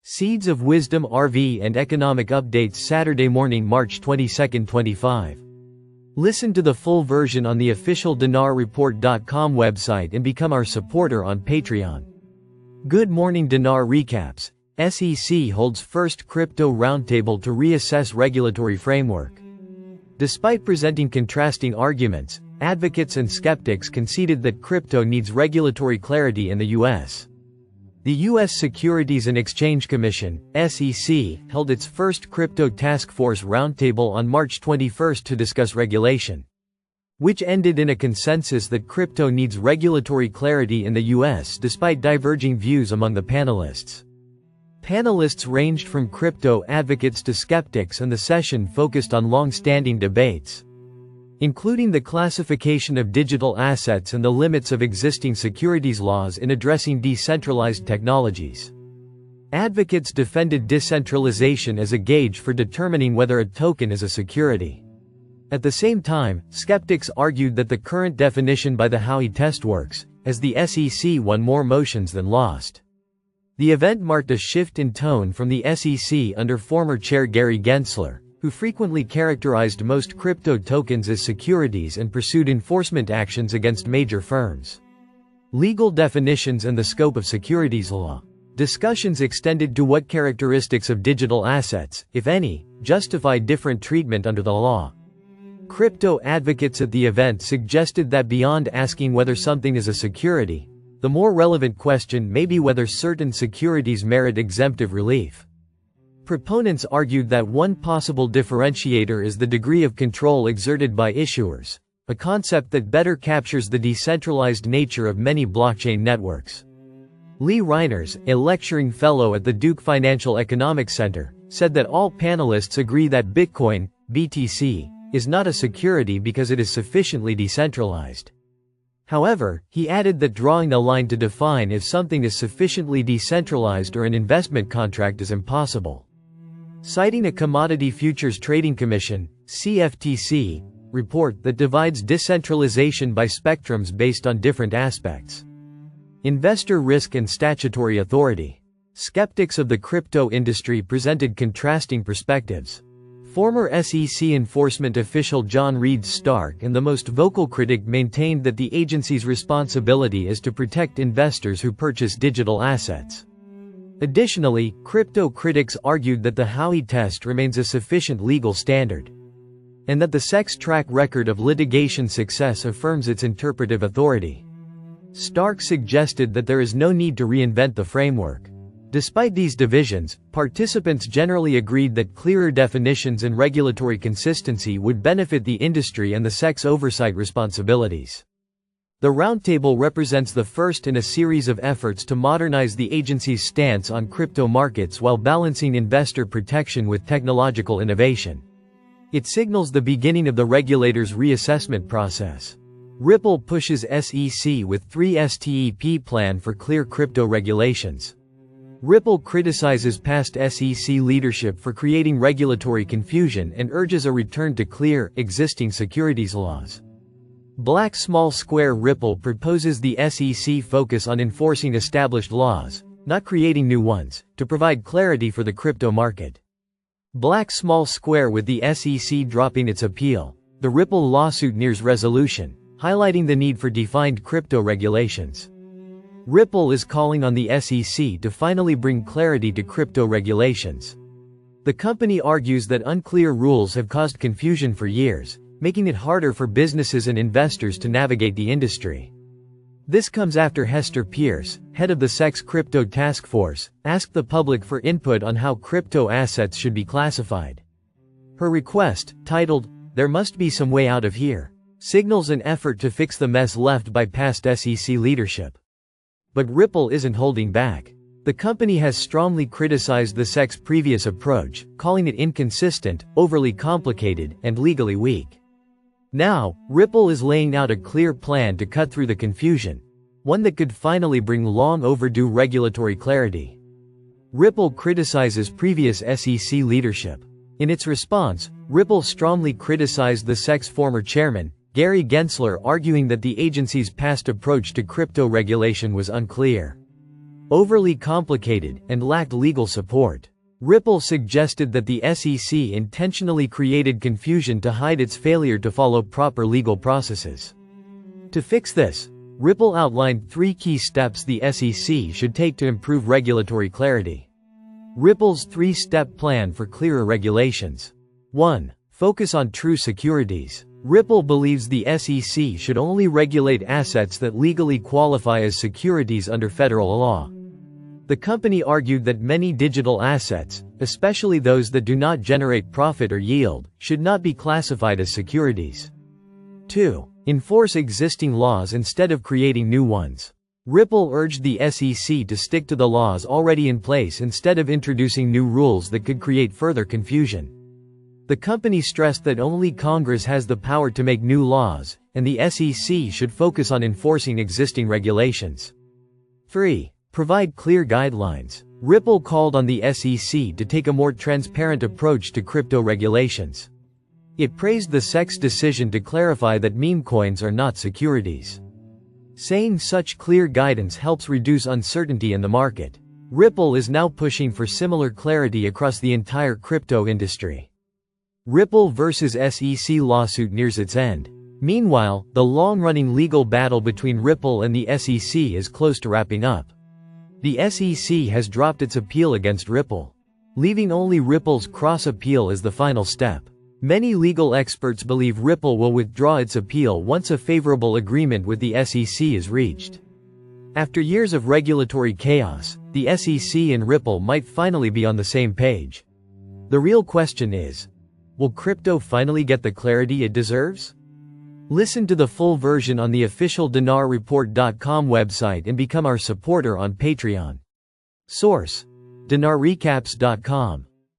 Seeds of Wisdom RV and Economic Updates Saturday morning, March 22, 25. Listen to the full version on the official dinarreport.com website and become our supporter on Patreon. Good morning. Dinar recaps. SEC holds first crypto roundtable to reassess regulatory framework. Despite presenting contrasting arguments, advocates and skeptics conceded that crypto needs regulatory clarity in the U.S. The U.S. Securities and Exchange Commission, SEC, held its first crypto task force roundtable on March 21 to discuss regulation, which ended in a consensus that crypto needs regulatory clarity in the U.S. despite diverging views among the panelists. Panelists ranged from crypto advocates to skeptics, and the session focused on long-standing debates, including the classification of digital assets and the limits of existing securities laws in addressing decentralized technologies. Advocates defended decentralization as a gauge for determining whether a token is a security. At the same time, skeptics argued that the current definition by the Howey test works, as the SEC won more motions than lost. The event marked a shift in tone from the SEC under former chair Gary Gensler, who frequently characterized most crypto tokens as securities and pursued enforcement actions against major firms. Legal definitions and the scope of securities law. Discussions extended to what characteristics of digital assets, if any, justify different treatment under the law. Crypto advocates at the event suggested that beyond asking whether something is a security, the more relevant question may be whether certain securities merit exemptive relief. Proponents argued that one possible differentiator is the degree of control exerted by issuers, a concept that better captures the decentralized nature of many blockchain networks. Lee Reiners, a lecturing fellow at the Duke Financial Economics Center, said that all panelists agree that Bitcoin, BTC, is not a security because it is sufficiently decentralized. However, he added that drawing a line to define if something is sufficiently decentralized or an investment contract is impossible. Citing a Commodity Futures Trading Commission (CFTC) report that divides decentralization by spectrums based on different aspects: investor risk and statutory authority. Skeptics of the crypto industry presented contrasting perspectives. Former SEC enforcement official John Reed Stark and the most vocal critic maintained that the agency's responsibility is to protect investors who purchase digital assets. Additionally, crypto critics argued that the Howey test remains a sufficient legal standard, and that the SEC's track record of litigation success affirms its interpretive authority. Stark suggested that there is no need to reinvent the framework. Despite these divisions, participants generally agreed that clearer definitions and regulatory consistency would benefit the industry and the SEC's oversight responsibilities. The roundtable represents the first in a series of efforts to modernize the agency's stance on crypto markets while balancing investor protection with technological innovation. It signals the beginning of the regulator's reassessment process. Ripple pushes SEC with 3 STEP plan for clear crypto regulations. Ripple criticizes past SEC leadership for creating regulatory confusion and urges a return to clear, existing securities laws. Black Small Square Ripple proposes the SEC focus on enforcing established laws, not creating new ones, to provide clarity for the crypto market. Black Small Square with the SEC dropping its appeal. The Ripple lawsuit nears resolution, highlighting the need for defined crypto regulations. Ripple is calling on the SEC to finally bring clarity to crypto regulations. The company argues that unclear rules have caused confusion for years, making it harder for businesses and investors to navigate the industry. This comes after Hester Pierce, head of the SEC's crypto task force, asked the public for input on how crypto assets should be classified. Her request, titled, "There Must Be Some Way Out of Here," signals an effort to fix the mess left by past SEC leadership. But Ripple isn't holding back. The company has strongly criticized the SEC's previous approach, calling it inconsistent, overly complicated, and legally weak. Now, Ripple is laying out a clear plan to cut through the confusion, one that could finally bring long overdue regulatory clarity. Ripple criticizes previous SEC leadership. In its response, Ripple strongly criticized the SEC's former chairman, Gary Gensler, arguing that the agency's past approach to crypto regulation was unclear. overly complicated, and lacked legal support. Ripple suggested that the SEC intentionally created confusion to hide its failure to follow proper legal processes. To fix this, Ripple outlined 3 key steps the SEC should take to improve regulatory clarity. Ripple's 3-step plan for clearer regulations. 1. Focus on true securities. Ripple believes the SEC should only regulate assets that legally qualify as securities under federal law. The company argued that many digital assets, especially those that do not generate profit or yield, should not be classified as securities. 2. Enforce existing laws instead of creating new ones. Ripple urged the SEC to stick to the laws already in place instead of introducing new rules that could create further confusion. The company stressed that only Congress has the power to make new laws, and the SEC should focus on enforcing existing regulations. 3. Provide clear guidelines. Ripple called on the SEC to take a more transparent approach to crypto regulations. It praised the SEC's decision to clarify that meme coins are not securities, saying such clear guidance helps reduce uncertainty in the market. Ripple is now pushing for similar clarity across the entire crypto industry. Ripple vs. SEC lawsuit nears its end. Meanwhile, the long-running legal battle between Ripple and the SEC is close to wrapping up. The SEC has dropped its appeal against Ripple, leaving only Ripple's cross-appeal as the final step. Many legal experts believe Ripple will withdraw its appeal once a favorable agreement with the SEC is reached. After years of regulatory chaos, the SEC and Ripple might finally be on the same page. The real question is, will crypto finally get the clarity it deserves? Listen to the full version on the official dinarreport.com website and become our supporter on Patreon. Source: dinarrecaps.com